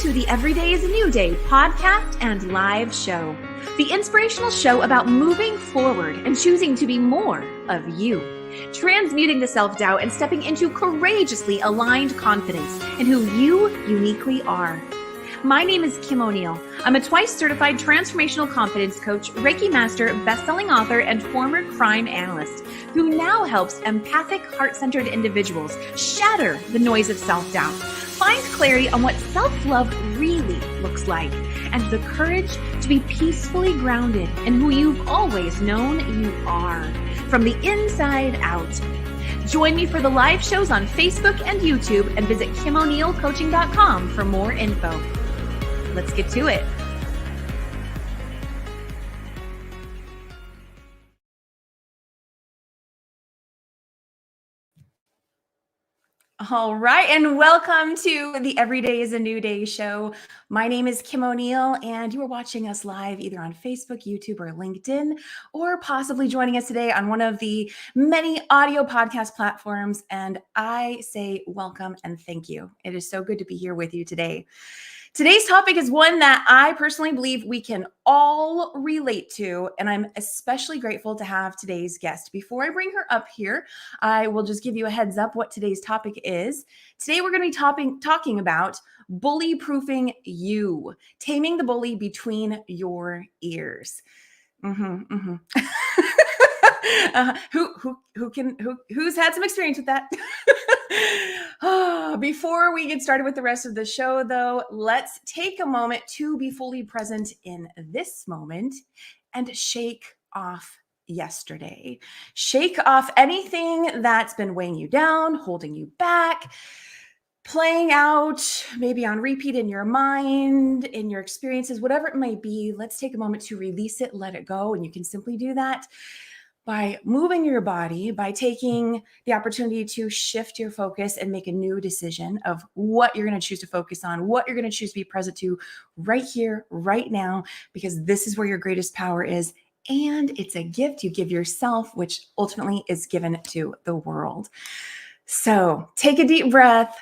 to the Every Day is a New Day podcast and live show, the inspirational show about moving forward and choosing to be more of you, transmuting the self-doubt and stepping into courageously aligned confidence in who you uniquely are. My name is Kim O'Neill. I'm a twice certified transformational confidence coach, Reiki master, best-selling author, and former crime analyst who now helps empathic, heart-centered individuals shatter the noise of self-doubt, find clarity on what self-love really looks like, and the courage to be peacefully grounded in who you've always known you are, from the inside out. Join me for the live shows on Facebook and YouTube, and visit KimO'NeillCoaching.com for more info. Let's get to it. All right, and welcome to the Every Day is a New Day show. My name is Kim O'Neill, and you are watching us live either on Facebook, YouTube, or LinkedIn, or possibly joining us today on one of the many audio podcast platforms. And I say welcome and thank you. It is so good to be here with you today. Today's topic is one that I personally believe we can all relate to, and I'm especially grateful to have today's guest. Before I bring her up here, I will just give you a heads up what today's topic is. Today, we're going to be talking about bully-proofing you, taming the bully between your ears. Who's had some experience with that? Before we get started with the rest of the show, though, let's take a moment to be fully present in this moment and shake off yesterday. Shake off anything that's been weighing you down, holding you back, playing out maybe on repeat in your mind, in your experiences, whatever it might be. Let's take a moment to release it, let it go. And you can simply do that by moving your body, by taking the opportunity to shift your focus and make a new decision of what you're going to choose to focus on, what you're going to choose to be present to right here, right now, because this is where your greatest power is. And it's a gift you give yourself, which ultimately is given to the world. So take a deep breath.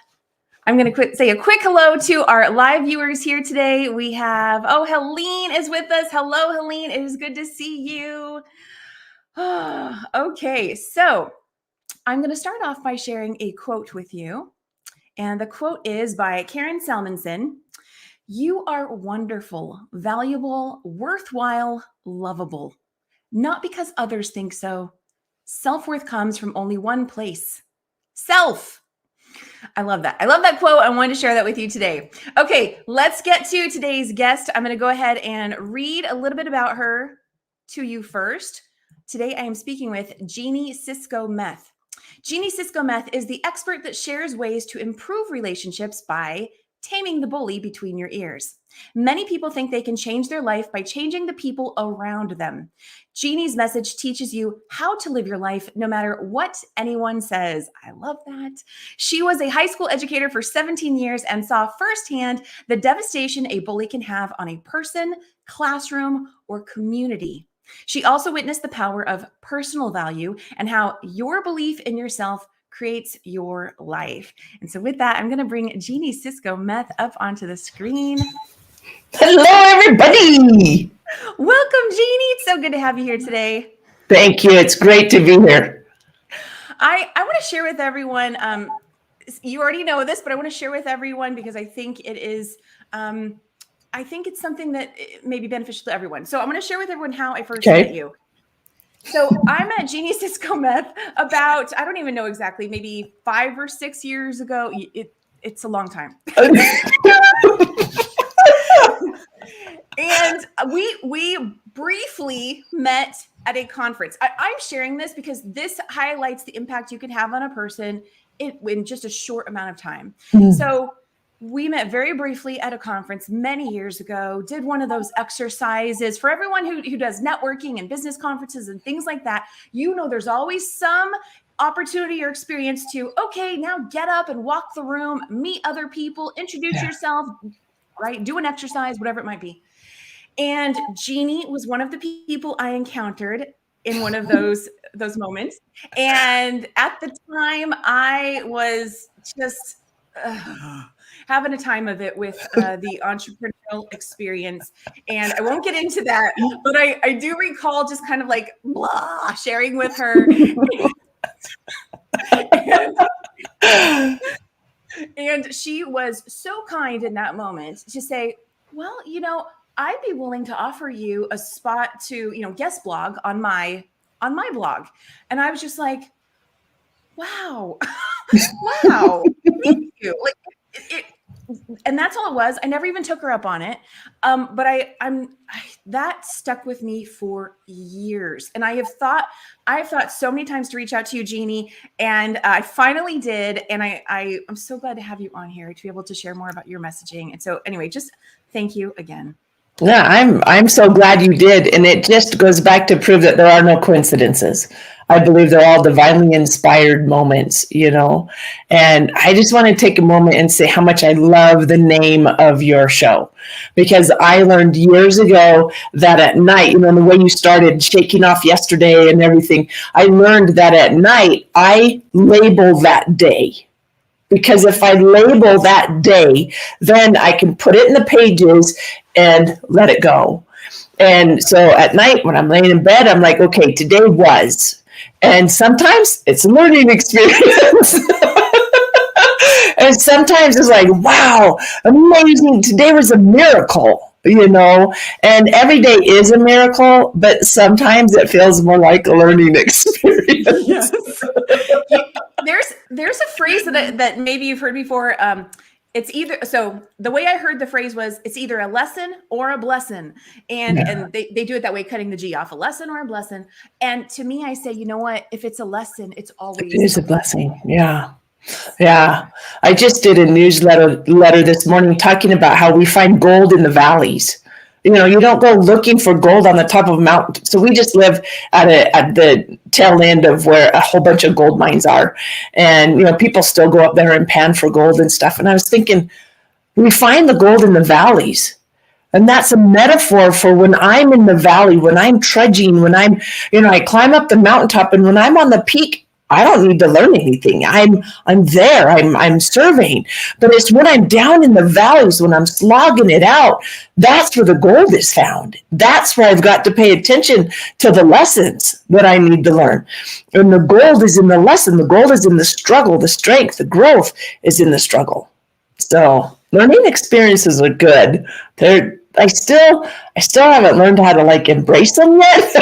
I'm going to say a quick hello to our live viewers here today. We have, Helene is with us. Hello, Helene. It is good to see you. Okay, so I'm going to start off by sharing a quote with you. And the quote is by Karen Salmonson. You are wonderful, valuable, worthwhile, lovable. Not because others think so. Self-worth comes from only one place. Self. I love that. I love that quote. I wanted to share that with you today. Okay, let's get to today's guest. I'm going to go ahead and read a little bit about her to you first. Today, I am speaking with Jeanie Cisco-Meth. Jeanie Cisco-Meth is the expert that shares ways to improve relationships by taming the bully between your ears. Many people think they can change their life by changing the people around them. Jeanie's message teaches you how to live your life no matter what anyone says. I love that. She was a high school educator for 17 years and saw firsthand the devastation a bully can have on a person, classroom, or community. She also witnessed the power of personal value and how your belief in yourself creates your life. And so with that, I'm going to bring Jeanie Cisco-Meth up onto the screen. Hello, everybody. Welcome, Jeanie. It's so good to have you here today. Thank you. It's great to be here. I want to share with everyone, you already know this, but I want to share with everyone because I think it is... I think it's something that may be beneficial to everyone. So I'm going to share with everyone how I first met you. So I met Jeanie Cisco-Meth about, I don't even know exactly, maybe 5 or 6 years ago. It's a long time. And we briefly met at a conference. I'm sharing this because this highlights the impact you can have on a person in just a short amount of time. So we met very briefly at a conference many years ago, did one of those exercises for everyone who does networking and business conferences and things like that. You know, there's always some opportunity or experience to, okay, now get up and walk the room, meet other people, introduce yourself, right? Do an exercise, whatever it might be. And Jeanie was one of the people I encountered in one of those moments. And at the time I was just having a time of it with the entrepreneurial experience. And I won't get into that, but I do recall just kind of like blah, sharing with her. And she was so kind in that moment to say, well, I'd be willing to offer you a spot to, guest blog on my blog. And I was just like, wow, wow, thank you. Like and that's all it was. I never even took her up on it. But that stuck with me for years. And I've thought so many times to reach out to you, Jeanie, and I finally did. And I'm so glad to have you on here to be able to share more about your messaging. And so anyway, just thank you again. Yeah, I'm so glad you did. And it just goes back to prove that there are no coincidences. I believe they're all divinely inspired moments, and I just want to take a moment and say how much I love the name of your show, because I learned years ago that at night, the way you started shaking off yesterday and everything, I learned that at night I label that day. Because if I label that day, then I can put it in the pages and let it go. And so at night when I'm laying in bed, I'm like, okay, today was. And sometimes it's a learning experience. And sometimes it's like, wow, amazing. Today was a miracle, and every day is a miracle, but sometimes it feels more like a learning experience. Yes. There's a phrase that maybe you've heard before. It's either, so the way I heard the phrase was, it's either a lesson or a blessing. And they do it that way, cutting the G off, a lesson or a blessing. And to me, I say, you know what? If it's a lesson, it's always it is a blessing. Yeah. Yeah. I just did a newsletter this morning talking about how we find gold in the valleys. You don't go looking for gold on the top of a mountain. So we just live at the tail end of where a whole bunch of gold mines are. And, people still go up there and pan for gold and stuff. And I was thinking, we find the gold in the valleys. And that's a metaphor for when I'm in the valley, when I'm trudging, when I'm, I climb up the mountaintop, and when I'm on the peak, I don't need to learn anything. I'm there. I'm surveying. But it's when I'm down in the valleys, when I'm slogging it out, that's where the gold is found. That's where I've got to pay attention to the lessons that I need to learn. And the gold is in the lesson. The gold is in the struggle. The strength, the growth is in the struggle. So learning experiences are good. I still haven't learned how to embrace them yet.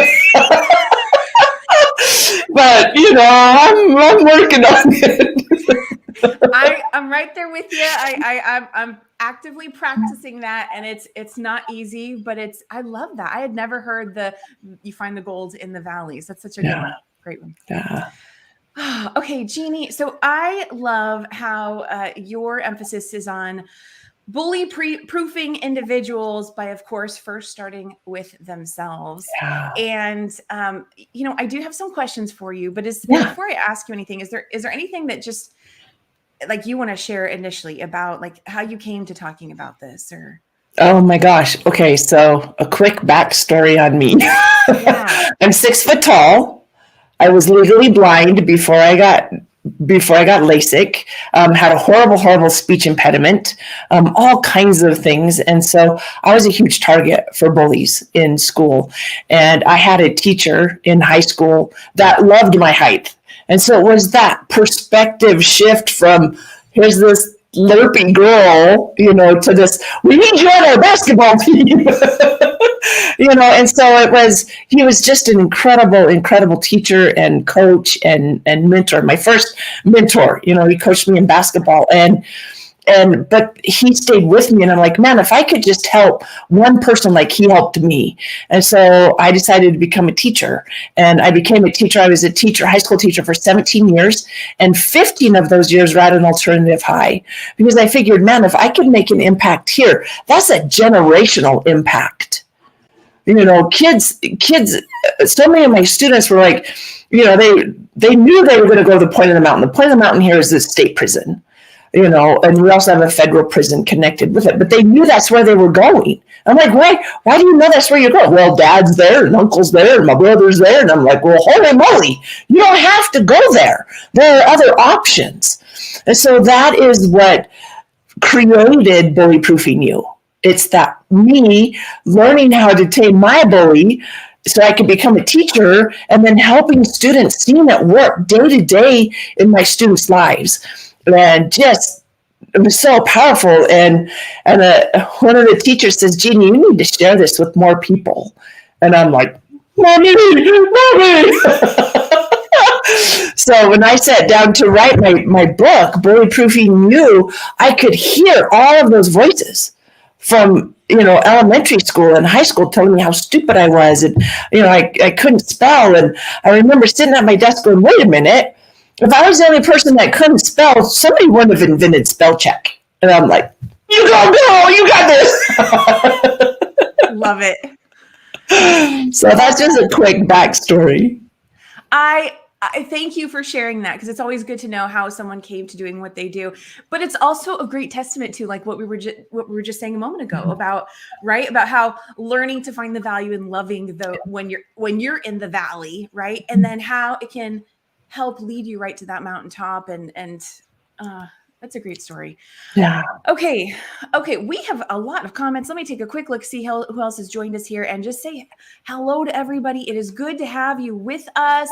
But I'm working on it. I'm right there with you. I'm actively practicing that, and it's not easy, but I love that. I had never heard you find the gold in the valleys. That's such a good one. Great one. Yeah. Okay, Jeanie. So I love how your emphasis is on bully-proofing individuals by, of course, first starting with themselves. Yeah. And, I do have some questions for you, but before I ask you anything, is there anything that just you want to share initially about how you came to talking about this? Or Oh my gosh. Okay. So a quick backstory on me. Yeah. I'm 6 foot tall. I was legally blind before I got LASIK, had a horrible speech impediment, all kinds of things. And so I was a huge target for bullies in school. And I had a teacher in high school that loved my height. And so it was that perspective shift from here's this lurpy girl, to this, we need you on our basketball team. And so he was just an incredible teacher and coach and mentor. My first mentor, he coached me in basketball but he stayed with me, and I'm like, man, if I could just help one person like he helped me. And so I decided to become a teacher, and I became a teacher. I was a high school teacher for 17 years, and 15 of those years were at an alternative high, because I figured, man, if I could make an impact here, that's a generational impact. Kids, so many of my students were like, they knew they were going to go to the point of the mountain. The point of the mountain here is the state prison, and we also have a federal prison connected with it, but they knew that's where they were going. I'm like, why do you know that's where you're going? Well, dad's there and uncle's there and my brother's there. And I'm like, well, holy moly, you don't have to go there. There are other options. And so that is what created Bully Proofing You. It's that me learning how to tame my bully so I could become a teacher, and then helping students, seeing it work day to day in my students' lives. And just, it was so powerful. And one of the teachers says, Jeanie, you need to share this with more people. And I'm like, Mommy, Mommy. So when I sat down to write my book, Bully Proofing You, I could hear all of those voices from, elementary school and high school telling me how stupid I was. And, I couldn't spell. And I remember sitting at my desk going, wait a minute, if I was the only person that couldn't spell, somebody would have invented spell check. And I'm like, you got this. Love it. So that's just a quick backstory. I thank you for sharing that, because it's always good to know how someone came to doing what they do. But it's also a great testament to like what we were just saying a moment ago about how learning to find the value in loving when you're in the valley, right? And then how it can help lead you right to that mountaintop. And that's a great story. Yeah. Okay. We have a lot of comments. Let me take a quick look, see who else has joined us here, and just say hello to everybody. It is good to have you with us.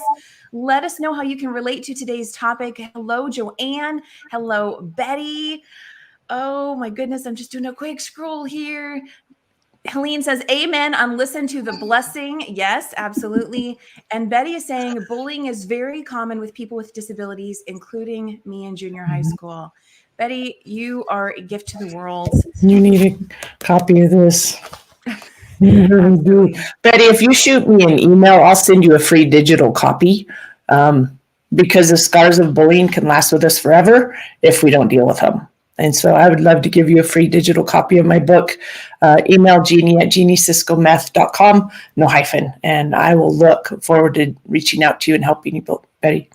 Let us know how you can relate to today's topic. Hello, Joanne. Hello, Betty. Oh my goodness. I'm just doing a quick scroll here. Helene says, amen on listen to the blessing. Yes, absolutely. And Betty is saying bullying is very common with people with disabilities, including me in junior high school. Betty, you are a gift to the world. You need a copy of this. You really do. Betty, if you shoot me an email, I'll send you a free digital copy, because the scars of bullying can last with us forever if we don't deal with them. And so I would love to give you a free digital copy of my book. Email Jeanie at JeanieCisco-Meth.com, no hyphen. And I will look forward to reaching out to you and helping you, Betty.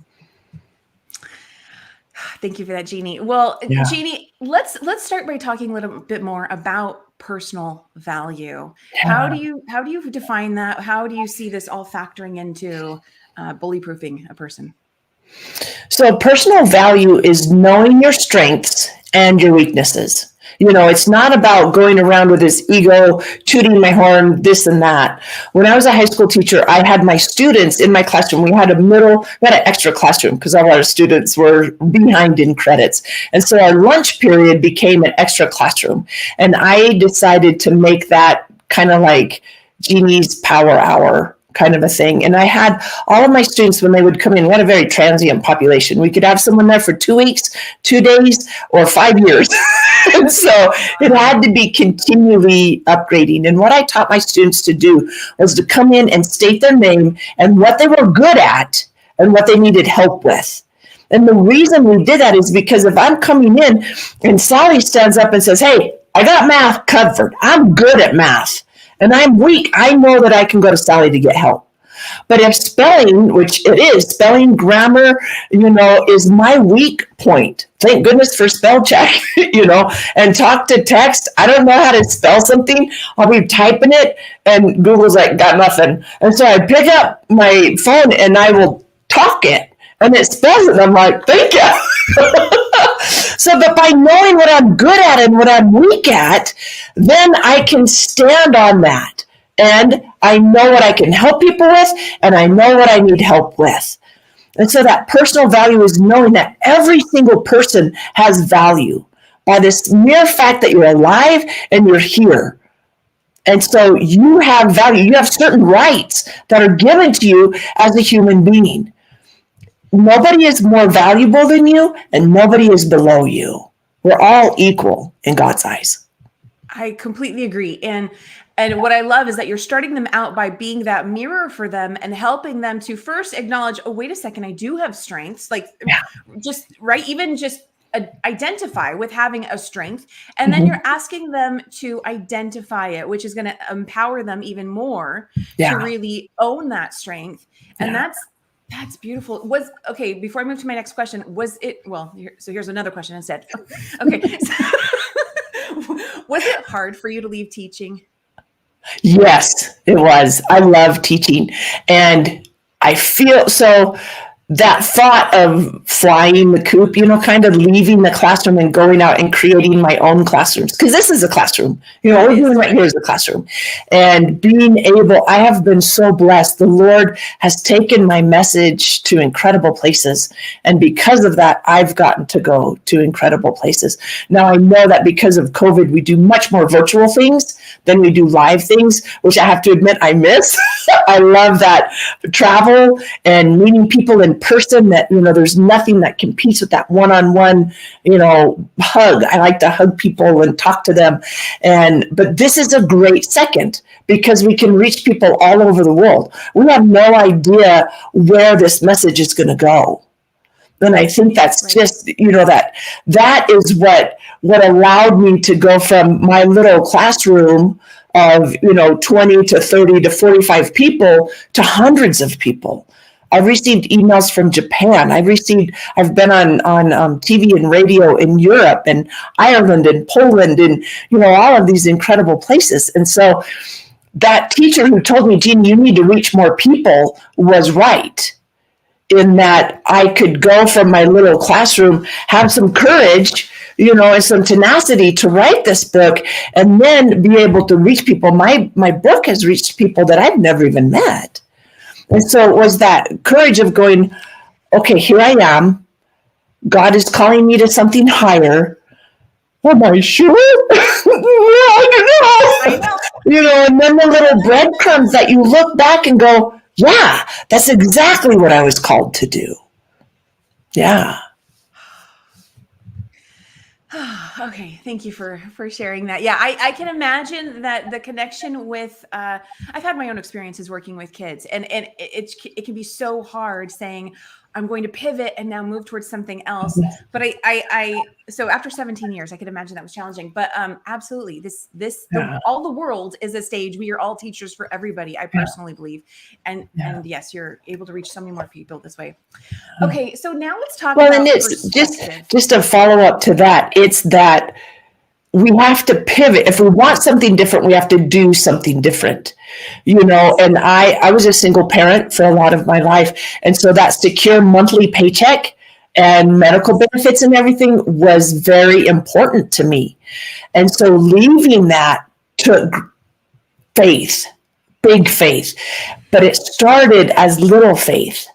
Thank you for that, Jeanie. Well, Yeah. Jeanie, let's start by talking a little bit more about personal value. Yeah. How do you define that? How do you see this all factoring into bully proofing a person? So personal value is knowing your strengths and your weaknesses. It's not about going around with this ego, tooting my horn, this and that. When I was a high school teacher, I had my students in my classroom. We had an extra classroom because all our students were behind in credits. And so our lunch period became an extra classroom. And I decided to make that kind of like Jeanie's power hour kind of a thing. And I had all of my students, when they would come in, we had a very transient population. We could have someone there for 2 weeks, 2 days, or 5 years. And so it had to be continually upgrading. And what I taught my students to do was to come in and state their name and what they were good at and what they needed help with. And the reason we did that is because if I'm coming in and Sally stands up and says, hey, I got math covered. I'm good at math. And I'm weak, I know that I can go to Sally to get help. But if spelling, which it is, spelling, grammar, is my weak point. Thank goodness for spell check, and talk to text. I don't know how to spell something. I'll be typing it and Google's like, got nothing. And so I pick up my phone and I will talk it and it spells it. I'm like, thank you. So that by knowing what I'm good at and what I'm weak at, then I can stand on that. And I know what I can help people with, and I know what I need help with. And so that personal value is knowing that every single person has value by this mere fact that you're alive and you're here. And so you have value. You have certain rights that are given to you as a human being. Nobody is more valuable than you, and nobody is below you. We're all equal in God's eyes. I completely agree. And what I love is that you're starting them out by being that mirror for them and helping them to first acknowledge, oh, wait a second, I do have strengths. Even just identify with having a strength. And then you're asking them to identify it, which is going to empower them even more to really own that strength. And that's beautiful. Before I move to my next question, here's another question instead. Okay. Was it hard for you to leave teaching? Yes, it was. I love teaching. And I feel so that thought of flying the coop, kind of leaving the classroom and going out and creating my own classrooms. Because this is a classroom. What we're doing right here is a classroom. And being able, I have been so blessed. The Lord has taken my message to incredible places. And because of that, I've gotten to go to incredible places. Now, I know that because of COVID, we do much more virtual things than we do live things, which I have to admit I miss. I love that travel and meeting people in person, that there's nothing that competes with that one-on-one hug. I like to hug people and talk to them, but this is a great second because we can reach people all over the world. We have no idea where this message is going to go. And I think that's just, that is what allowed me to go from my little classroom of 20 to 30 to 45 people to hundreds of people. I've received emails from Japan. I've been on TV and radio in Europe and Ireland and Poland and all of these incredible places. And so that teacher who told me, Jeanie, you need to reach more people, was right, in that I could go from my little classroom, have some courage, and some tenacity to write this book, and then be able to reach people. My book has reached people that I've never even met. And so it was that courage of going, okay, here I am. God is calling me to something higher. Am I sure? I don't know. And then the little breadcrumbs that you look back and go, yeah, that's exactly what I was called to do. Yeah. Okay, thank you for sharing that. Yeah, I can imagine that the connection with I've had my own experiences working with kids, and it can be so hard saying I'm going to pivot and now move towards something else. But I so after 17 years, I could imagine that was challenging. But absolutely, all the world is a stage. We are all teachers for everybody, I personally believe. And yes, you're able to reach so many more people this way. Okay, so now let's talk about and it's just a follow up to that. It's that we have to pivot. If we want something different, we have to do something different, and I was a single parent for a lot of my life. And so that secure monthly paycheck and medical benefits and everything was very important to me. And so leaving that took faith, big faith, but it started as little faith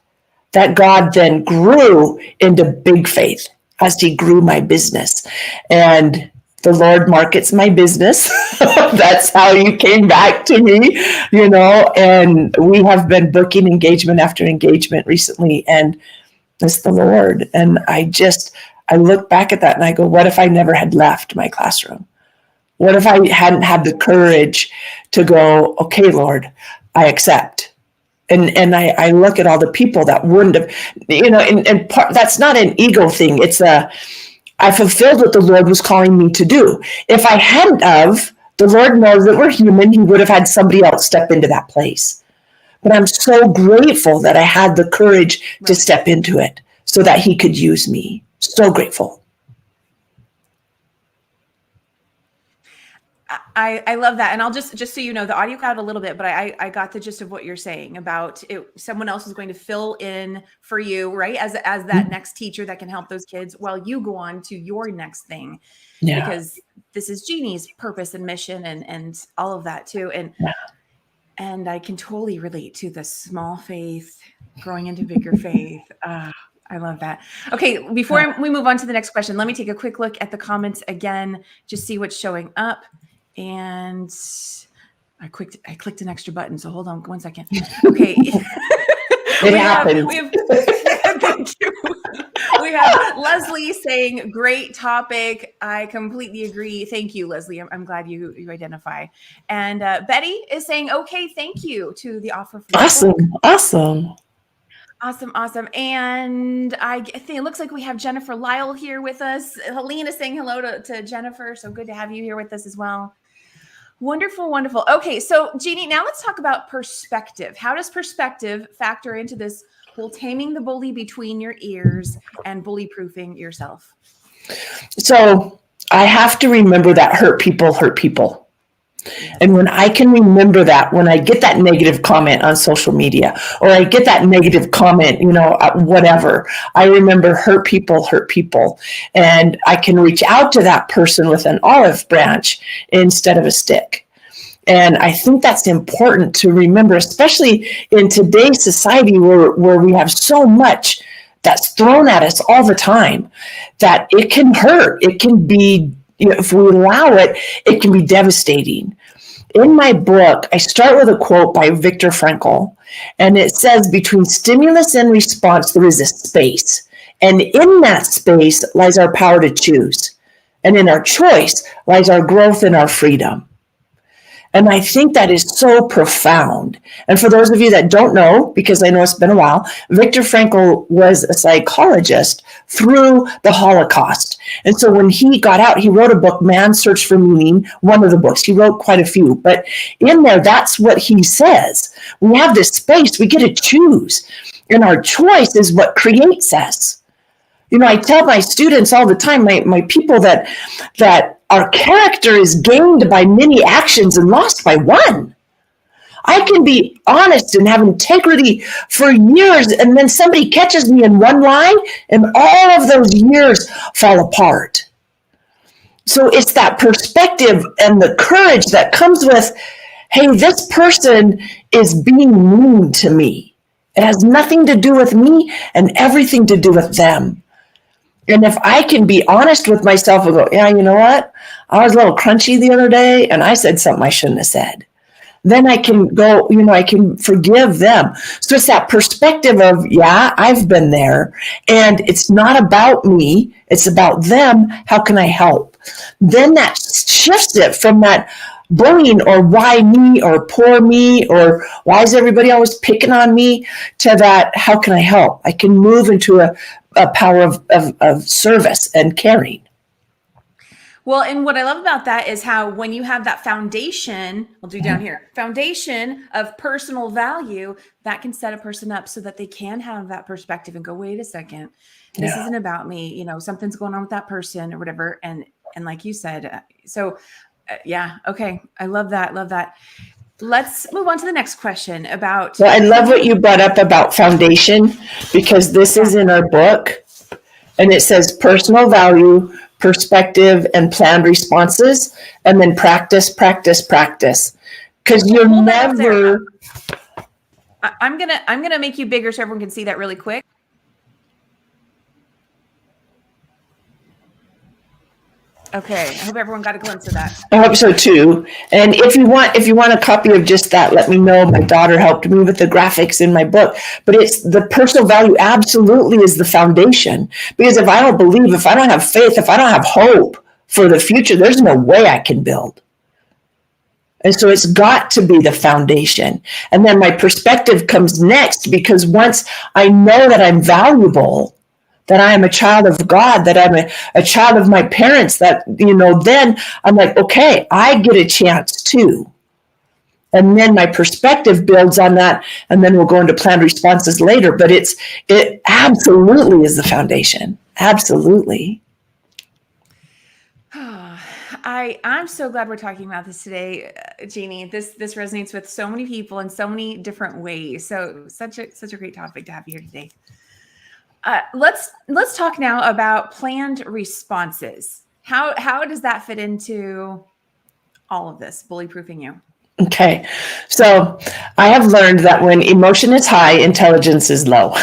that God then grew into big faith as he grew my business. And the Lord markets my business. That's how you came back to me, and we have been booking engagement after engagement recently, and it's the Lord. And I look back at that and I go, what if I never had left my classroom? What if I hadn't had the courage to go, okay, Lord, I accept. And I look at all the people that wouldn't have, and that's not an ego thing. It's I fulfilled what the Lord was calling me to do. If I hadn't of, the Lord knows that we're human. He would have had somebody else step into that place. But I'm so grateful that I had the courage to step into it so that he could use me. So grateful. I love that. And I'll just so you know, the audio cut out a little bit, but I got the gist of what you're saying about it. Someone else is going to fill in for you, right? As that next teacher that can help those kids while you go on to your next thing. Yeah. Because this is Jeanie's purpose and mission and all of that too. And I can totally relate to the small faith growing into bigger faith. I love that. Okay, before we move on to the next question, let me take a quick look at the comments again, just see what's showing up. And I clicked an extra button, so hold on 1 second. Okay. It happened. Thank you. We have Leslie saying, great topic. I completely agree. Thank you, Leslie. I'm glad you identify. And Betty is saying, okay, thank you to the offer. For Awesome. And I think it looks like we have Jennifer Lyle here with us. Helene is saying hello to Jennifer. So good to have you here with us as well. Wonderful. Okay, so Jeanie, now let's talk about perspective. How does perspective factor into this whole taming the bully between your ears and bully proofing yourself? So I have to remember that hurt people hurt people. Yes. And when I can remember that, when I get that negative comment on social media, or I get that negative comment, whatever, I remember hurt people. And I can reach out to that person with an olive branch instead of a stick. And I think that's important to remember, especially in today's society where we have so much that's thrown at us all the time, that it can hurt. It can be, if we allow it, it can be devastating. In my book, I start with a quote by Viktor Frankl, and it says, between stimulus and response, there is a space. And in that space lies our power to choose. And in our choice lies our growth and our freedom. And I think that is so profound. And for those of you that don't know, because I know it's been a while, Viktor Frankl was a psychologist through the Holocaust. And so when he got out, he wrote a book, Man's Search for Meaning, one of the books. He wrote quite a few. But in there, that's what he says. We have this space, we get to choose. And our choice is what creates us. I tell my students all the time, my people, that our character is gained by many actions and lost by one. I can be honest and have integrity for years, and then somebody catches me in one lie, and all of those years fall apart. So it's that perspective and the courage that comes with, hey, this person is being mean to me. It has nothing to do with me and everything to do with them. And if I can be honest with myself and go, yeah, you know what? I was a little crunchy the other day and I said something I shouldn't have said. Then I can go, I can forgive them. So it's that perspective of, yeah, I've been there. And it's not about me. It's about them. How can I help? Then that shifts it from that bullying or why me or poor me or why is everybody always picking on me to that, how can I help? I can move into a power of service and caring. Well, and what I love about that is how when you have that foundation, I'll do down here, foundation of personal value, that can set a person up so that they can have that perspective and go, wait a second, this isn't about me. Something's going on with that person or whatever. And like you said, yeah. Okay. I love that. Love that. Let's move on to the next question about. Well, I love what you brought up about foundation, because this is in our book and it says personal value, perspective, and planned responses, and then practice. Because you're never. I'm gonna make you bigger so everyone can see that really quick. Okay, I hope everyone got a glimpse of that. I hope so too. And if you want a copy of just that, let me know. My daughter helped me with the graphics in my book. But it's the personal value absolutely is the foundation. Because if I don't believe, if I don't have faith, if I don't have hope for the future, there's no way I can build. And so it's got to be the foundation. And then my perspective comes next, because once I know that I'm valuable, that I am a child of God, that I'm a child of my parents, that, then I'm like, okay, I get a chance too. And then my perspective builds on that. And then we'll go into planned responses later. But it absolutely is the foundation. Absolutely. I'm so glad we're talking about this today, Jeanie. This resonates with so many people in so many different ways. So such a great topic to have here today. Let's talk now about planned responses. How does that fit into all of this, bully-proofing you? Okay. So I have learned that when emotion is high, intelligence is low.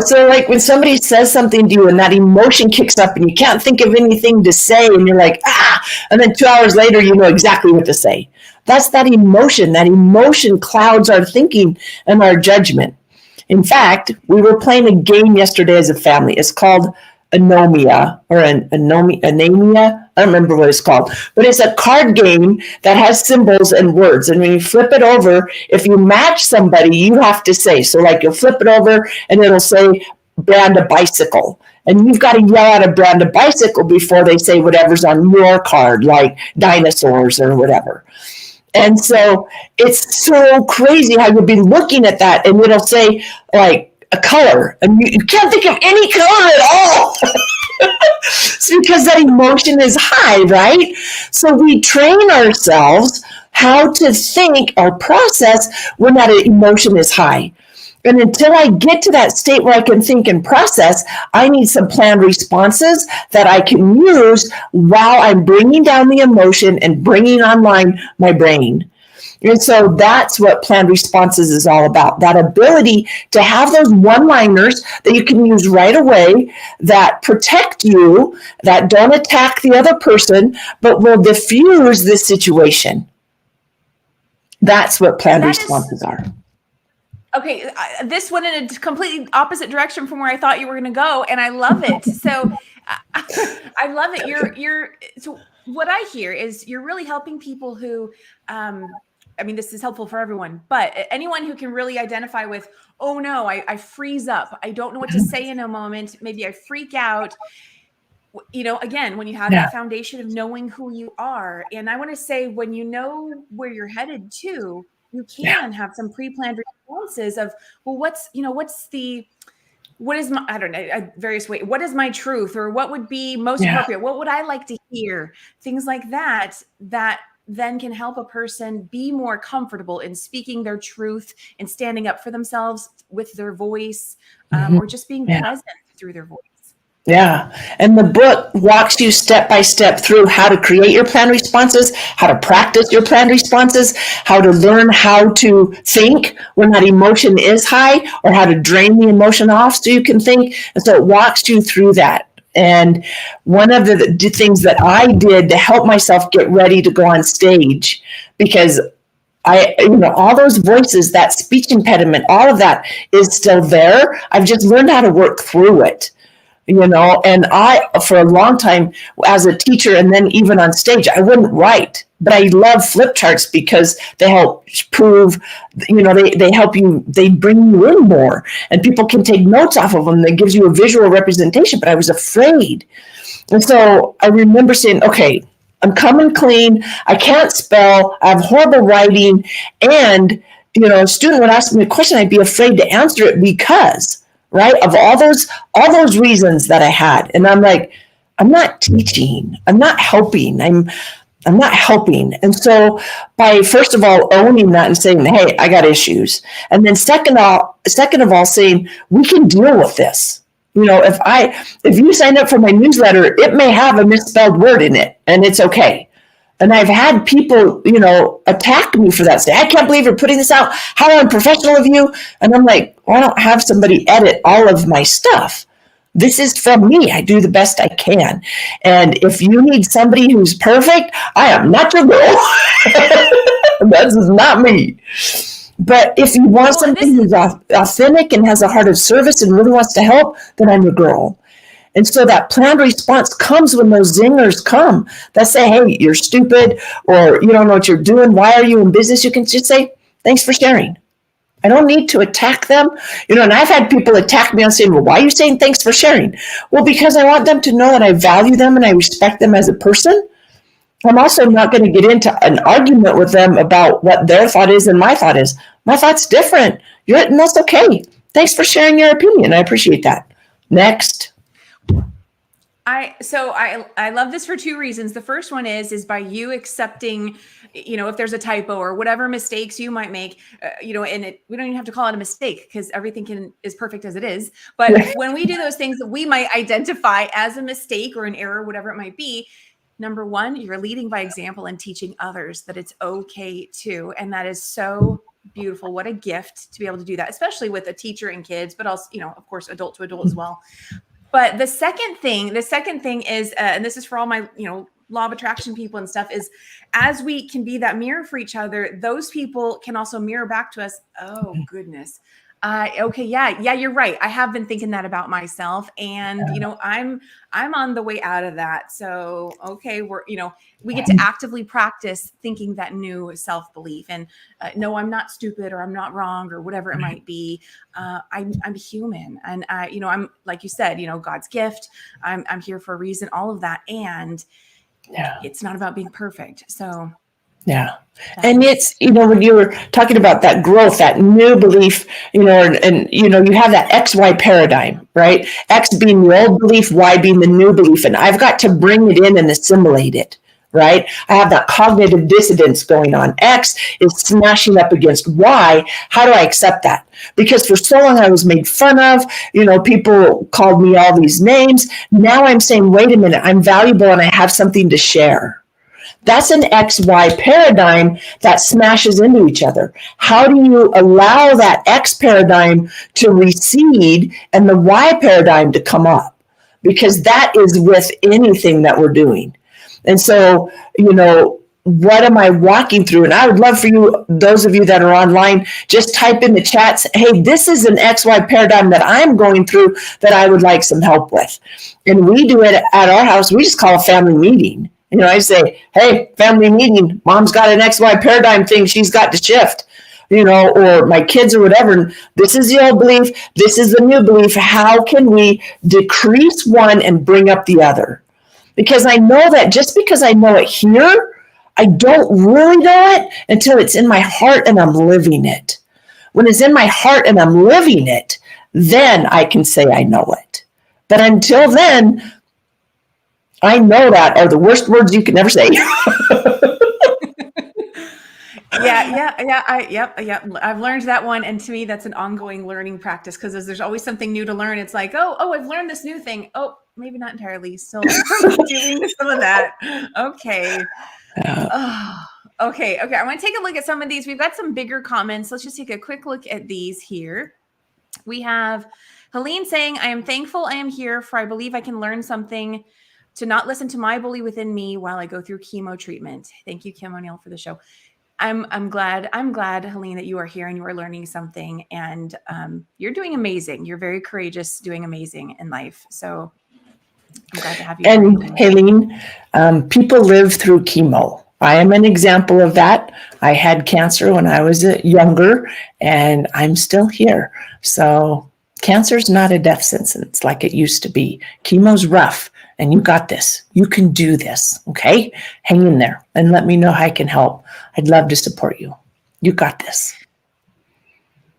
So like when somebody says something to you and that emotion kicks up and you can't think of anything to say and you're like, and then 2 hours later, you know exactly what to say. That's that emotion. That emotion clouds our thinking and our judgment. In fact, we were playing a game yesterday as a family. It's called anomia or anemia. I don't remember what it's called, but it's a card game that has symbols and words. And when you flip it over, if you match somebody, you have to say. So like you'll flip it over and it'll say brand a bicycle. And you've got to yell out a brand of bicycle before they say whatever's on your card, like dinosaurs or whatever. And so it's so crazy how you'll be looking at that and it'll say like a color and you can't think of any color at all. It's because that emotion is high, right? So we train ourselves how to think or process when that emotion is high. And until I get to that state where I can think and process, I need some planned responses that I can use while I'm bringing down the emotion and bringing online my brain. And so that's what planned responses is all about. That ability to have those one-liners that you can use right away that protect you, that don't attack the other person, but will diffuse this situation. That's what planned responses are. Okay, this went in a completely opposite direction from where I thought you were going to go, and I love it. So I love it. So what I hear is you're really helping people who, I mean, this is helpful for everyone, but anyone who can really identify with, oh no, I freeze up. I don't know what to say in a moment. Maybe I freak out. Again, when you have that foundation of knowing who you are. And I want to say, when you know where you're headed to, you can have some pre-planned responses of, well, what is my, I don't know, various ways. What is my truth, or what would be most appropriate? What would I like to hear? Things like that then can help a person be more comfortable in speaking their truth and standing up for themselves with their voice, or just being present through their voice. Yeah. And the book walks you step by step through how to create your planned responses, how to practice your planned responses, how to learn how to think when that emotion is high, or how to drain the emotion off so you can think. And so it walks you through that. And one of the things that I did to help myself get ready to go on stage, because all those voices, that speech impediment, all of that is still there. I've just learned how to work through it. And I, for a long time as a teacher and then even on stage, I wouldn't write, but I love flip charts because they help prove, they help you, they bring you in more, and people can take notes off of them. That gives you a visual representation, but I was afraid. And so I remember saying, okay, I'm coming clean. I can't spell. I have horrible writing. And, a student would ask me a question. I'd be afraid to answer it because, right, of all those reasons that I had. And I'm like, I'm not teaching. I'm not helping. I'm not helping. And so by first of all owning that and saying, hey, I got issues. And then second of all saying, we can deal with this. If you sign up for my newsletter, it may have a misspelled word in it, and it's okay. And I've had people, attack me for that. Say, I can't believe you're putting this out. How unprofessional of you. And I'm like, well, I don't have somebody edit all of my stuff. This is from me. I do the best I can. And if you need somebody who's perfect, I am not your girl. That's not me. But if you want somebody who's authentic and has a heart of service and really wants to help, then I'm your girl. And so that planned response comes when those zingers come that say, hey, you're stupid, or you don't know what you're doing. Why are you in business? You can just say, thanks for sharing. I don't need to attack them. And I've had people attack me on saying, well, why are you saying thanks for sharing? Well, because I want them to know that I value them and I respect them as a person. I'm also not going to get into an argument with them about what their thought is and my thought is. My thought's different. And that's okay. Thanks for sharing your opinion. I appreciate that. Next. I love this for two reasons. The first one is by you accepting, if there's a typo or whatever mistakes you might make, we don't even have to call it a mistake because everything is perfect as it is. But when we do those things that we might identify as a mistake or an error, whatever it might be, number one, you're leading by example and teaching others that it's okay too. And that is so beautiful. What a gift to be able to do that, especially with a teacher and kids, but also, of course, adult to adult as well. But the second thing is, and this is for all my, law of attraction people and stuff, is as we can be that mirror for each other, those people can also mirror back to us. Oh, goodness. Okay. Yeah, you're right. I have been thinking that about myself, and, I'm on the way out of that. So, okay, we get to actively practice thinking that new self-belief, and no, I'm not stupid, or I'm not wrong, or whatever it might be. I'm human, and I'm, like you said, God's gift. I'm here for a reason, all of that. And it's not about being perfect. So Yeah. And it's, when you were talking about that growth, that new belief, and you have that XY paradigm, right? X being the old belief, Y being the new belief. And I've got to bring it in and assimilate it, right? I have that cognitive dissonance going on. X is smashing up against Y. How do I accept that? Because for so long I was made fun of, people called me all these names. Now I'm saying, wait a minute, I'm valuable and I have something to share. That's an XY paradigm that smashes into each other. How do you allow that X paradigm to recede and the Y paradigm to come up? Because that is with anything that we're doing. And so, what am I walking through? And I would love for you, those of you that are online, just type in the chats, hey, this is an XY paradigm that I'm going through that I would like some help with. And we do it at our house. We just call a family meeting. I say, hey, family meeting, mom's got an XY paradigm thing she's got to shift, or my kids or whatever. This is the old belief. This is the new belief. How can we decrease one and bring up the other? Because I know that just because I know it here, I don't really know it until it's in my heart and I'm living it. When it's in my heart and I'm living it, then I can say I know it. But until then, I know that are the worst words you can ever say. Yeah. I've learned that one. And to me, that's an ongoing learning practice because there's always something new to learn. It's like, oh, I've learned this new thing. Oh, maybe not entirely. Still doing some of that. Okay. Okay. I want to take a look at some of these. We've got some bigger comments. Let's just take a quick look at these here. We have Helene saying, I am thankful I am here, for I believe I can learn something to not listen to my bully within me while I go through chemo treatment. Thank you, Kim O'Neill, for the show. I'm glad, Helene, that you are here and you are learning something, and you're doing amazing. You're very courageous, doing amazing in life. So I'm glad to have you. And Helene, people live through chemo. I am an example of that. I had cancer when I was younger, and I'm still here. So cancer's not a death sentence like it used to be. Chemo's rough. And you got this. You can do this, okay? Hang in there and let me know how I can help. I'd love to support you. You got this.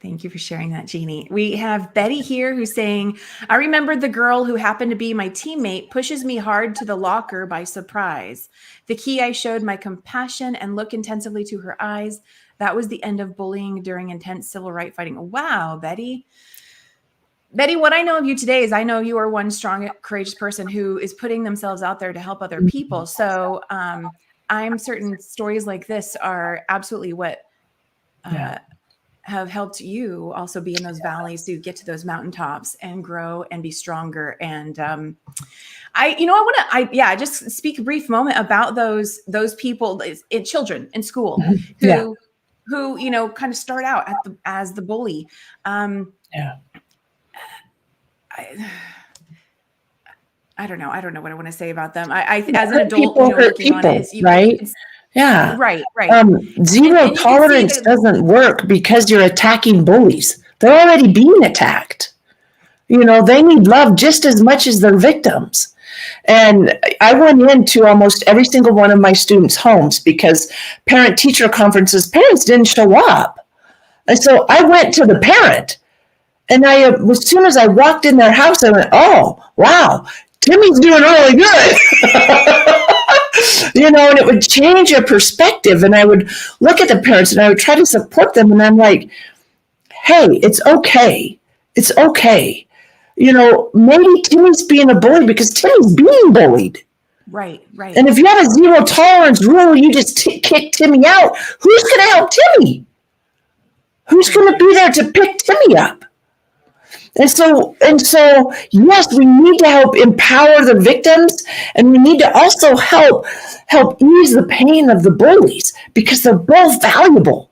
Thank you for sharing that, Jeanie. We have Betty here who's saying, I remember the girl who happened to be my teammate pushes me hard to the locker by surprise. The key, I showed my compassion and look intensively to her eyes. That was the end of bullying during intense civil rights fighting. Wow, Betty. Betty, what I know of you today is I know you are one strong, courageous person who is putting themselves out there to help other people. So I'm certain stories like this are absolutely what have helped you also be in those valleys to get to those mountaintops and grow and be stronger. And I want to just speak a brief moment about those people, children in school who kind of start out as the bully. I don't know. I don't know what I want to say about them. I as an adult, looking on it, right? Yeah. Right. Zero tolerance doesn't work because you're attacking bullies. They're already being attacked. They need love just as much as their victims. And I went into almost every single one of my students' homes because parent-teacher conferences, parents didn't show up. And so I went to the parent. And as soon as I walked in their house, I went, oh, wow, Timmy's doing really good. And it would change your perspective. And I would look at the parents and I would try to support them. And I'm like, hey, it's okay. It's okay. Maybe Timmy's being a bully because Timmy's being bullied. Right. And if you have a zero tolerance rule, you just kick Timmy out. Who's going to help Timmy? Who's going to be there to pick Timmy up? And so, yes, we need to help empower the victims, and we need to also help ease the pain of the bullies because they're both valuable.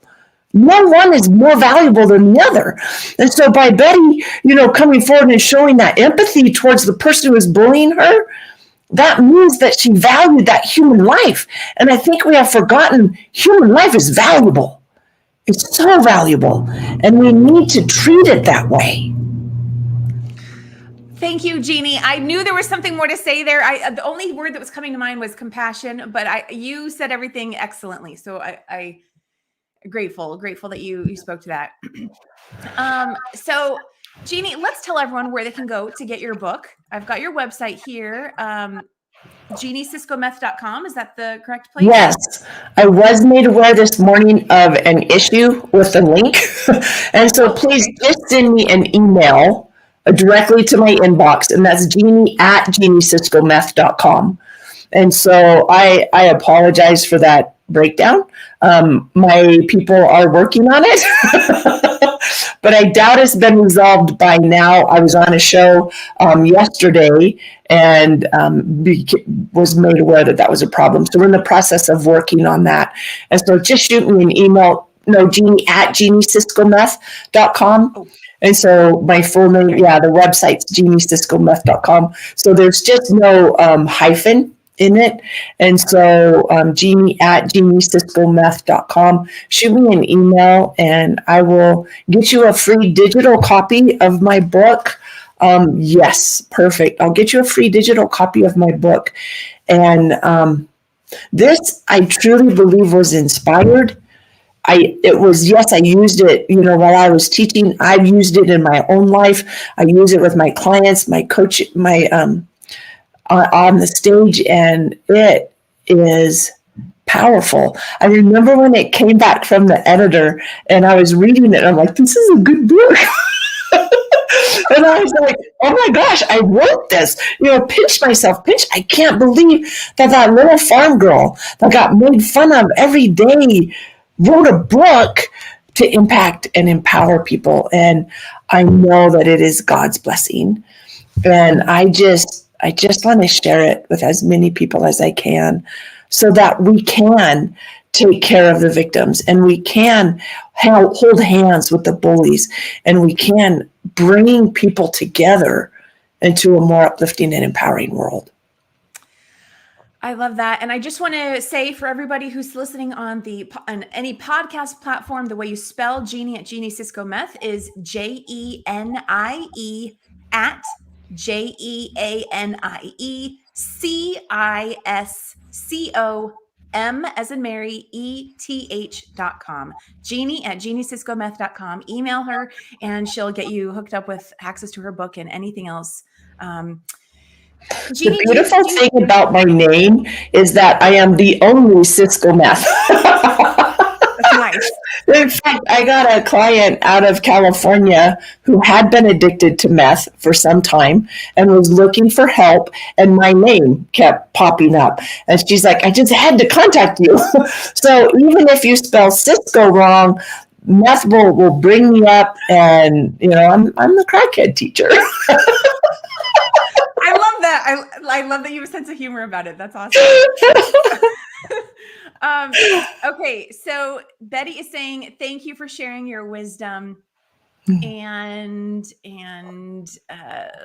No one is more valuable than the other. And so by Betty, coming forward and showing that empathy towards the person who is bullying her, that means that she valued that human life. And I think we have forgotten human life is valuable. It's so valuable, and we need to treat it that way. Thank you, Jeanie. I knew there was something more to say there. The only word that was coming to mind was compassion, but you said everything excellently. So I grateful that you spoke to that. So Jeanie, let's tell everyone where they can go to get your book. I've got your website here. JeanieCisco-Meth.com. Is that the correct place? Yes, I was made aware this morning of an issue with the link. And so please just send me an email directly to my inbox, and that's Jeanie@JeanieCisco-Meth.com. And so I apologize for that breakdown. My people are working on it, but I doubt it's been resolved by now. I was on a show yesterday and was made aware that was a problem. So we're in the process of working on that. And so just shoot me an email, Jeanie@JeanieCisco-Meth.com. Oh. And so my full name, the website's JeanieCisco-Meth.com. So there's just no hyphen in it. And so Jeanie@JeanieCisco-Meth.com. Shoot me an email and I will get you a free digital copy of my book. Yes, perfect. I'll get you a free digital copy of my book. And this, I truly believe, was inspired. I used it, while I was teaching. I've used it in my own life. I use it with my clients, my coach, on the stage, and it is powerful. I remember when it came back from the editor and I was reading it, and I'm like, this is a good book. And I was like, oh my gosh, I wrote this, pinch myself. I can't believe that little farm girl that got made fun of every day wrote a book to impact and empower people. And I know that it is God's blessing. And I just want to share it with as many people as I can so that we can take care of the victims and we can hold hands with the bullies and we can bring people together into a more uplifting and empowering world. I love that. And I just want to say for everybody who's listening on any podcast platform, the way you spell Jeanie at Jeanie Cisco-Meth is JeannieCisco-M as in Mary, ETH.com. Jeanie@JeanieCisco-Meth.com. Email her and she'll get you hooked up with access to her book and anything else. Jeanie, the beautiful thing about my name is that I am the only Cisco-Meth. That's nice. In fact, I got a client out of California who had been addicted to meth for some time and was looking for help, and my name kept popping up. And she's like, I just had to contact you. So even if you spell Cisco wrong, meth will bring me up, and I'm the crackhead teacher. I love that. I love that you have a sense of humor about it. That's awesome. Okay, so Betty is saying thank you for sharing your wisdom, and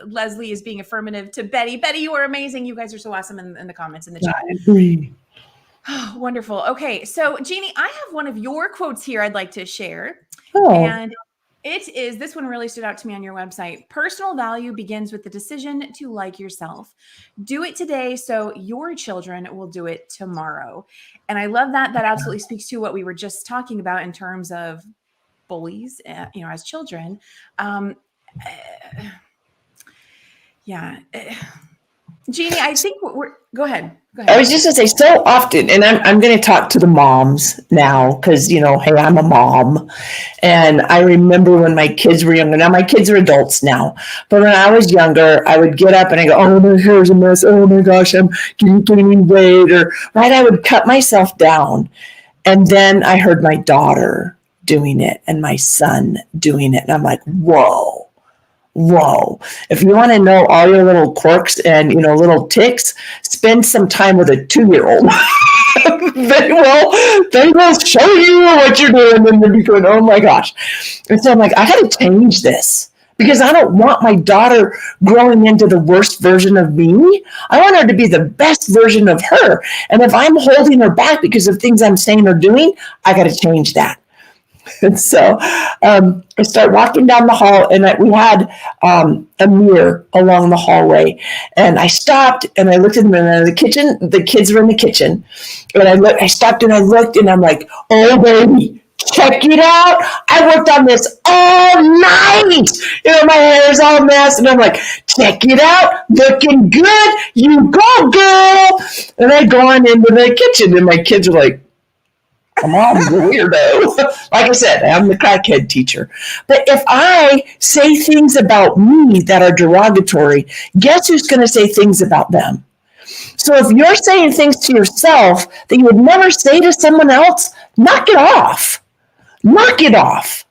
Leslie is being affirmative to Betty. Betty, you are amazing. You guys are so awesome in the comments in the chat. I agree. Oh, wonderful. Okay, so Jeanie, I have one of your quotes here I'd like to share, and this one really stood out to me on your website. Personal value begins with the decision to like yourself. Do it today so your children will do it tomorrow. And I love that. That absolutely speaks to what we were just talking about in terms of bullies, as children. Jeanie, I think go ahead. I was just going to say, so often, and I'm going to talk to the moms now because, hey, I'm a mom. And I remember when my kids were younger. Now, my kids are adults now. But when I was younger, I would get up and I go, oh, my hair's a mess. Oh, my gosh, I'm gaining weight. I would cut myself down. And then I heard my daughter doing it and my son doing it. And I'm like, whoa. If you want to know all your little quirks and, little ticks, spend some time with a 2-year-old. they will show you what you're doing, and you'll be going, oh my gosh. And so I'm like, I got to change this because I don't want my daughter growing into the worst version of me. I want her to be the best version of her. And if I'm holding her back because of things I'm saying or doing, I got to change that. And so I start walking down the hall, and we had a mirror along the hallway. And I stopped and I looked at them in the kitchen. The kids were in the kitchen. And I stopped and I looked, and I'm like, oh, baby, check it out. I worked on this all night. My hair's all messed. And I'm like, check it out. Looking good. You go, girl. And I go on into the kitchen, and my kids are like, come on, the weirdo. Like I said, I'm the crackhead teacher. But if I say things about me that are derogatory, guess who's going to say things about them? So if you're saying things to yourself that you would never say to someone else, knock it off. Knock it off.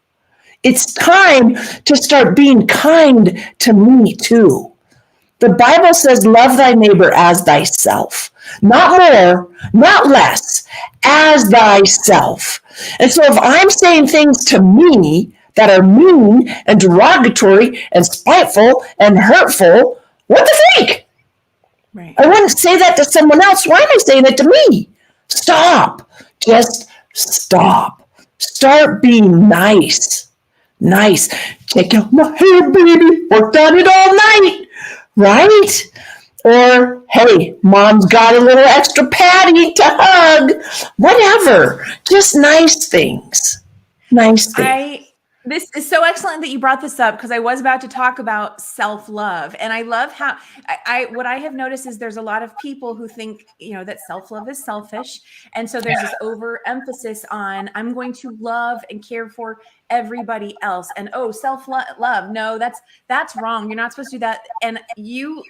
It's time to start being kind to me too. The Bible says, love thy neighbor as thyself. Not more, not less, as thyself. And so if I'm saying things to me that are mean and derogatory and spiteful and hurtful, what the freak? Right. I wouldn't say that to someone else. Why am I saying it to me? Stop. Just stop. Start being nice. Nice. Check out my hair, baby. Worked on it all night. Right? Or, hey, mom's got a little extra padding to hug. Whatever. Just nice things. Nice things. This is so excellent that you brought this up, because I was about to talk about self-love. And I love how what I have noticed is there's a lot of people who think, that self-love is selfish. And so there's this overemphasis on, I'm going to love and care for everybody else. And self-love. No, that's wrong. You're not supposed to do that. And you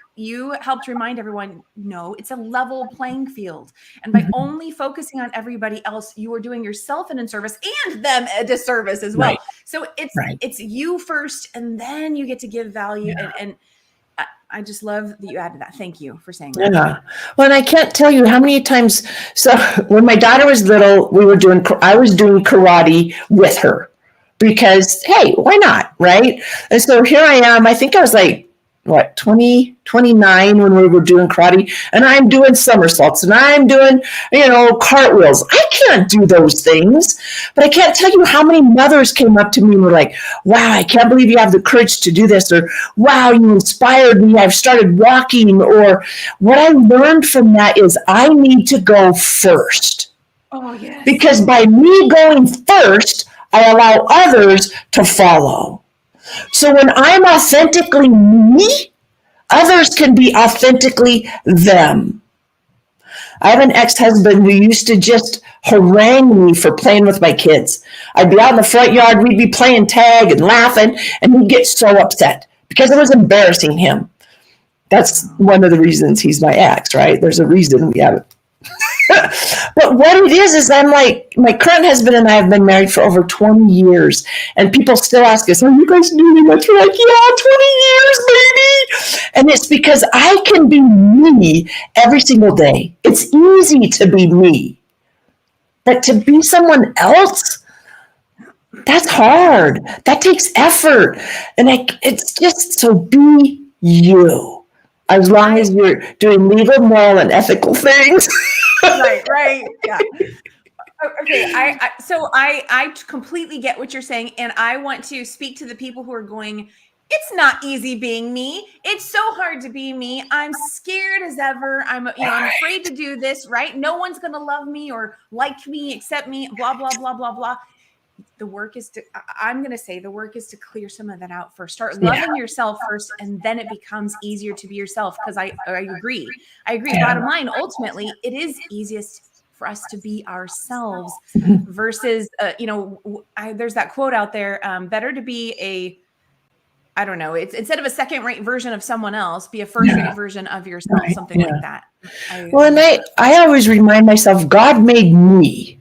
helped remind everyone, no, it's a level playing field. And by only focusing on everybody else, you are doing yourself an inservice and them a disservice as well. Right. So it's you first, and then you get to give value. Yeah. And I just love that you added that. Thank you for saying that. Yeah. Well, and I can't tell you how many times. So when my daughter was little, I was doing karate with her because, hey, why not? Right. And so here I am. I think I was like, 29 when we were doing karate, and I'm doing somersaults and I'm doing, cartwheels. I can't do those things, but I can't tell you how many mothers came up to me and were like, wow, I can't believe you have the courage to do this, or wow, you inspired me. I've started walking. Or what I learned from that is I need to go first. Oh, yes. Because by me going first, I allow others to follow. So when I'm authentically me, others can be authentically them. I have an ex-husband who used to just harangue me for playing with my kids. I'd be out in the front yard, we'd be playing tag and laughing, and he'd get so upset because it was embarrassing him. That's one of the reasons he's my ex, right? There's a reason we have it. But what it is I'm like, my current husband and I have been married for over 20 years, and people still ask us, are you guys doing much? We're like, yeah, 20 years, baby. And it's because I can be me every single day. It's easy to be me. But to be someone else, that's hard. That takes effort. And it's just, so be you. As long as you're doing legal, moral, and ethical things. Right. Yeah. Okay. I completely get what you're saying. And I want to speak to the people who are going, it's not easy being me. It's so hard to be me. I'm scared as ever. I'm afraid to do this, right? No one's going to love me or like me, accept me, blah, blah, blah, blah, blah. The work is to clear some of that out first. Start loving yourself first, and then it becomes easier to be yourself. Because I agree. Yeah. Bottom line, ultimately, it is easiest for us to be ourselves versus, there's that quote out there, better to be it's instead of a second-rate version of someone else, be a first-rate version of yourself, something like that. I always remind myself, God made me.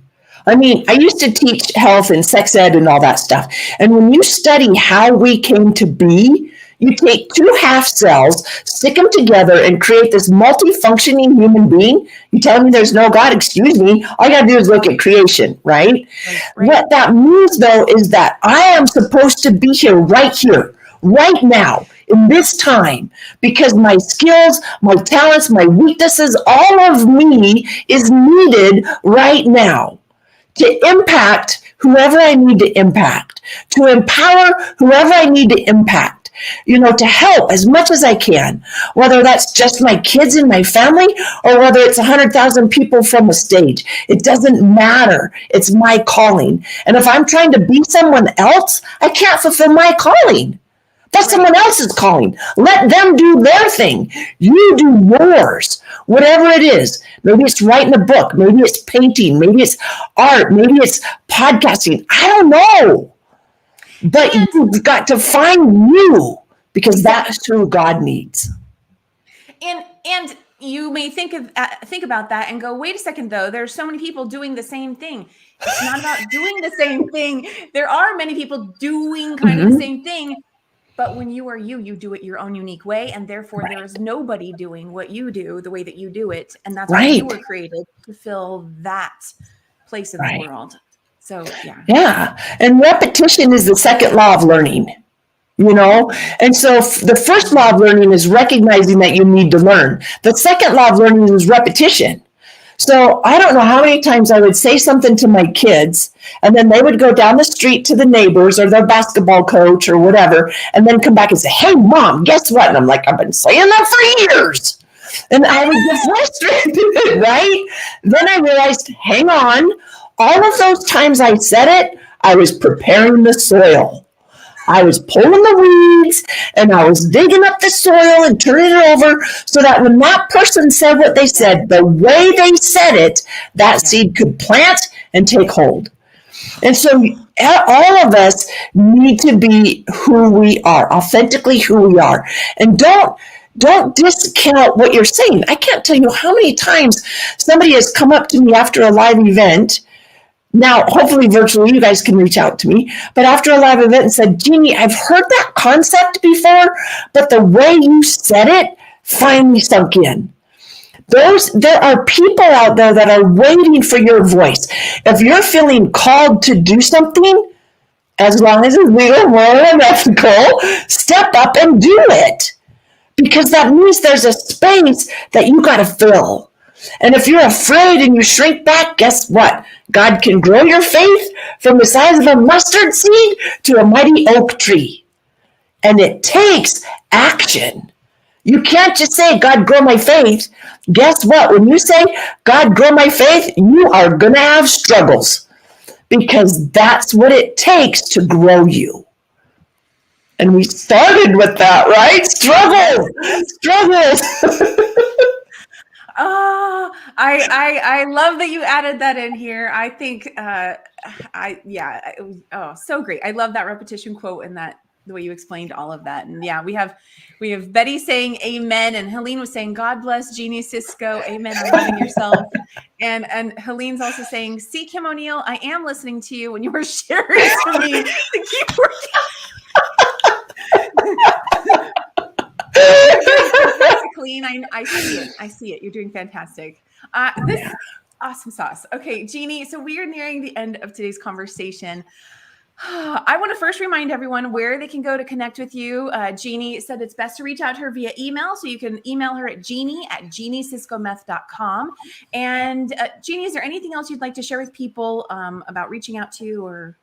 I mean, I used to teach health and sex ed and all that stuff. And when you study how we came to be, you take two half cells, stick them together, and create this multi-functioning human being. You tell me there's no God? Excuse me. All you got to do is look at creation, right? What that means, though, is that I am supposed to be here, right now, in this time, because my skills, my talents, my weaknesses, all of me is needed right now to impact whoever I need to impact, to empower whoever I need to impact, to help as much as I can, whether that's just my kids and my family or whether it's 100,000 people from a stage. It doesn't matter. It's my calling. And if I'm trying to be someone else, I can't fulfill my calling. That's someone else's calling. Let them do their thing. You do yours, whatever it is. Maybe it's writing a book. Maybe it's painting. Maybe it's art. Maybe it's podcasting. I don't know. But you've got to find you, because that's who God needs. And you may think about that and go, wait a second, though. There's so many people doing the same thing. It's not about doing the same thing. There are many people doing kind of the same thing. But when you are you do it your own unique way. And therefore, there is nobody doing what you do the way that you do it. And that's why you were created, to fill that place in the world. So, yeah. Yeah. And repetition is the second law of learning, And so the first law of learning is recognizing that you need to learn. The second law of learning is repetition. So I don't know how many times I would say something to my kids, and then they would go down the street to the neighbors or their basketball coach or whatever, and then come back and say, hey, Mom, guess what? And I'm like, I've been saying that for years. And I would get frustrated, right? Then I realized, hang on, all of those times I said it, I was preparing the soil. I was pulling the weeds and I was digging up the soil and turning it over so that when that person said what they said, the way they said it, that seed could plant and take hold. And so all of us need to be who we are, authentically who we are. And don't discount what you're saying. I can't tell you how many times somebody has come up to me after a live event. Now, hopefully virtually, you guys can reach out to me. But after a live event and said, Jeanie, I've heard that concept before, but the way you said it finally sunk in. There are people out there that are waiting for your voice. If you're feeling called to do something, as long as it's legal, moral, and ethical, step up and do it. Because that means there's a space that you got to fill. And if you're afraid and you shrink back, guess what? God can grow your faith from the size of a mustard seed to a mighty oak tree. And it takes action. You can't just say, God, grow my faith. Guess what? When you say, God, grow my faith, you are going to have struggles, because that's what it takes to grow you. And we started with that, right? Struggles. Oh, I love that you added that in here. I think, so great. I love that repetition quote and that the way you explained all of that. And yeah, we have Betty saying amen, and Helene was saying, God bless Jeanie Cisco. Amen. On loving yourself. And Helene's also saying, see, Kim O'Neill, I am listening to you when you were sharing to me to keep working. Clean. I see it. You're doing fantastic. Awesome sauce. Okay, Jeanie. So we are nearing the end of today's conversation. I want to first remind everyone where they can go to connect with you. Jeanie said it's best to reach out to her via email. So you can email her at jeanie@jeanieciscometh.com. And Jeanie, is there anything else you'd like to share with people about reaching out to you or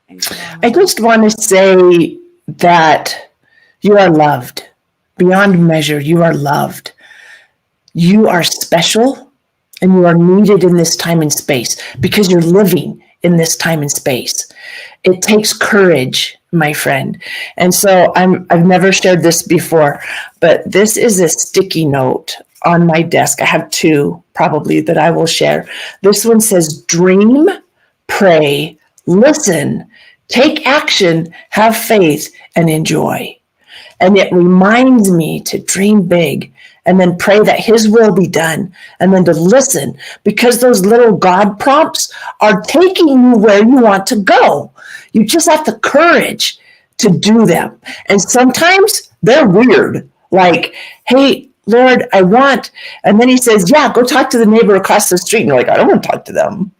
anything? I just want to say that you are loved. Beyond measure, you are loved. You are special, and you are needed in this time and space because you're living in this time and space. It takes courage, my friend. And so I've never shared this before, but this is a sticky note on my desk. I have two probably that I will share. This one says, dream, pray, listen, take action, have faith, and enjoy. And it reminds me to dream big and then pray that his will be done, and then to listen, because those little God prompts are taking you where you want to go. You just have the courage to do them. And sometimes they're weird, like, hey, Lord, I want, and then he says, yeah, go talk to the neighbor across the street. And you're like, I don't want to talk to them.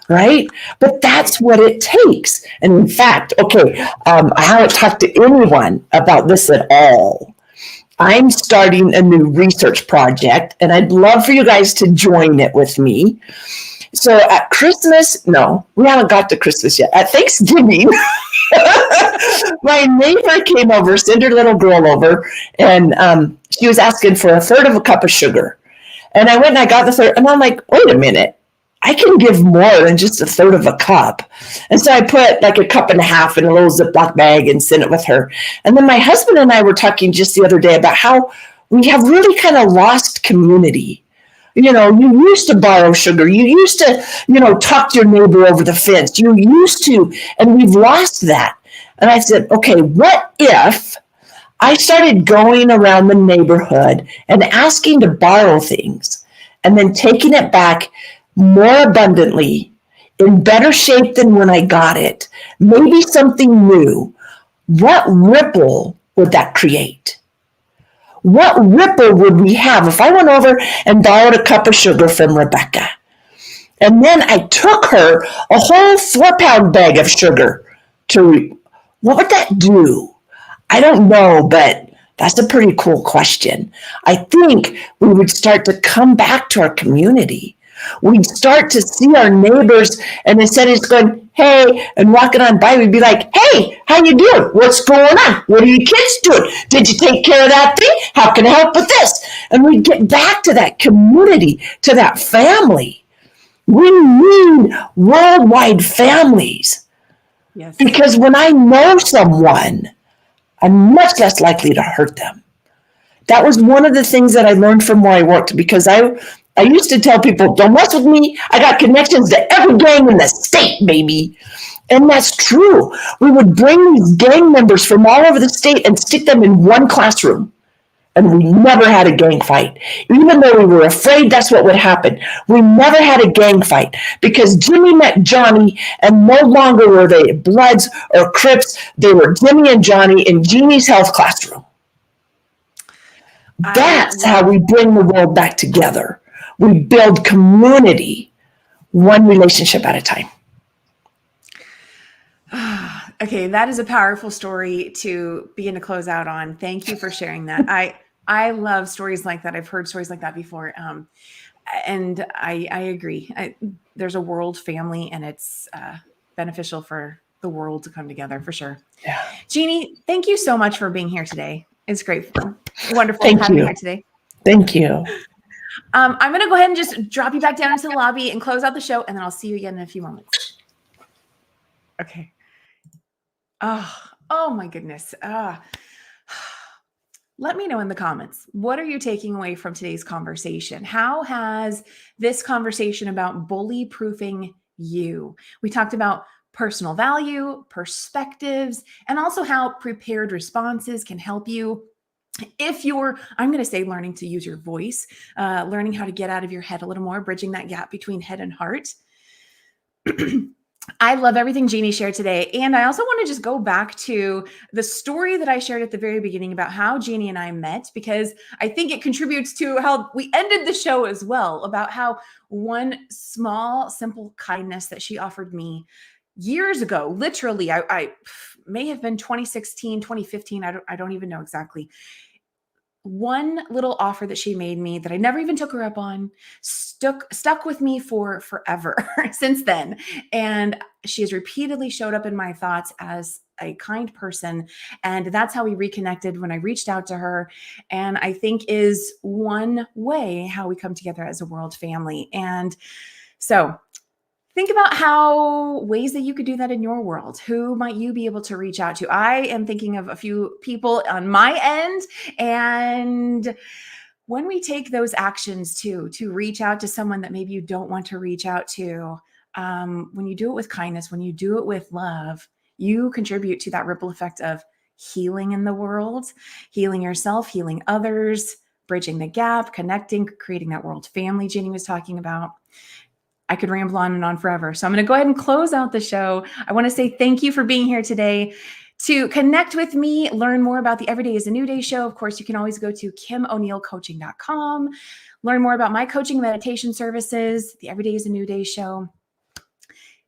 Right? But that's what it takes. And in fact, I haven't talked to anyone about this at all. I'm starting a new research project, and I'd love for you guys to join it with me. So at Christmas, no, we haven't got to Christmas yet. At Thanksgiving, my neighbor came over, sent her little girl over, and she was asking for a third of a cup of sugar. And I went and I got the third, and I'm like, wait a minute. I can give more than just a third of a cup. And so I put like a cup and a half in a little Ziploc bag and sent it with her. And then my husband and I were talking just the other day about how we have really kind of lost community. You know, you used to borrow sugar. You used to, talk to your neighbor over the fence. You used to, and we've lost that. And I said, okay, what if I started going around the neighborhood and asking to borrow things and then taking it back more abundantly, in better shape than when I got it, maybe something new? What ripple would that create? What ripple would we have if I went over and borrowed a cup of sugar from Rebecca? And then I took her a whole 4-pound bag of sugar what would that do? I don't know, but that's a pretty cool question. I think we would start to come back to our community. We'd start to see our neighbors, and instead of just going, hey, and walking on by, we'd be like, hey, how you doing? What's going on? What are you kids doing? Did you take care of that thing? How can I help with this? And we'd get back to that community, to that family. We need worldwide families. Yes. Because when I know someone, I'm much less likely to hurt them. That was one of the things that I learned from where I worked, because I used to tell people, don't mess with me. I got connections to every gang in the state, baby. And that's true. We would bring these gang members from all over the state and stick them in one classroom. And we never had a gang fight. Even though we were afraid that's what would happen, we never had a gang fight, because Jimmy met Johnny, and no longer were they Bloods or Crips. They were Jimmy and Johnny in Jeannie's health classroom. That's how we bring the world back together. We build community, one relationship at a time. Okay, that is a powerful story to begin to close out on. Thank you for sharing that. I love stories like that. I've heard stories like that before. And I agree. There's a world family, and it's beneficial for the world to come together, for sure. Yeah. Jeanie, thank you so much for being here today. It's great. Wonderful having you here today. Thank you. I'm going to go ahead and just drop you back down into the lobby and close out the show, and then I'll see you again in a few moments. Okay. Oh my goodness. Let me know in the comments, what are you taking away from today's conversation? How has this conversation about bully proofing you? We talked about personal value, perspectives, and also how prepared responses can help you if you're, I'm going to say, learning to use your voice, learning how to get out of your head a little more, bridging that gap between head and heart. I love everything Jeanie shared today. And I also want to just go back to the story that I shared at the very beginning about how Jeanie and I met, because I think it contributes to how we ended the show as well, about how one small, simple kindness that she offered me years ago, literally, I may have been 2016, 2015. I don't even know exactly. One little offer that she made me that I never even took her up on stuck with me for forever since then. And she has repeatedly showed up in my thoughts as a kind person. And that's how we reconnected when I reached out to her. And I think is one way how we come together as a world family. And so think about how ways that you could do that in your world. Who might you be able to reach out to? I am thinking of a few people on my end. And when we take those actions to reach out to someone that maybe you don't want to reach out to, when you do it with kindness, when you do it with love, you contribute to that ripple effect of healing in the world, healing yourself, healing others, bridging the gap, connecting, creating that world family Jeanie was talking about. I could ramble on and on forever. So I'm going to go ahead and close out the show. I want to say thank you for being here today. To connect with me, learn more about the Every Day is a New Day show, of course, you can always go to KimO'NeillCoaching.com. Learn more about my coaching and meditation services. The Every Day is a New Day show.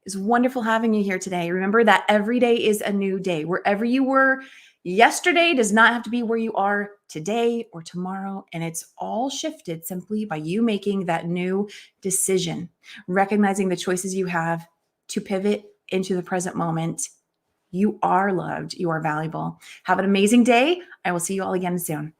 It's wonderful having you here today. Remember that every day is a new day. Wherever you were Yesterday does not have to be where you are today or tomorrow. And it's all shifted simply by you making that new decision, recognizing the choices you have to pivot into the present moment. You are loved. You are valuable. Have an amazing day. I will see you all again soon.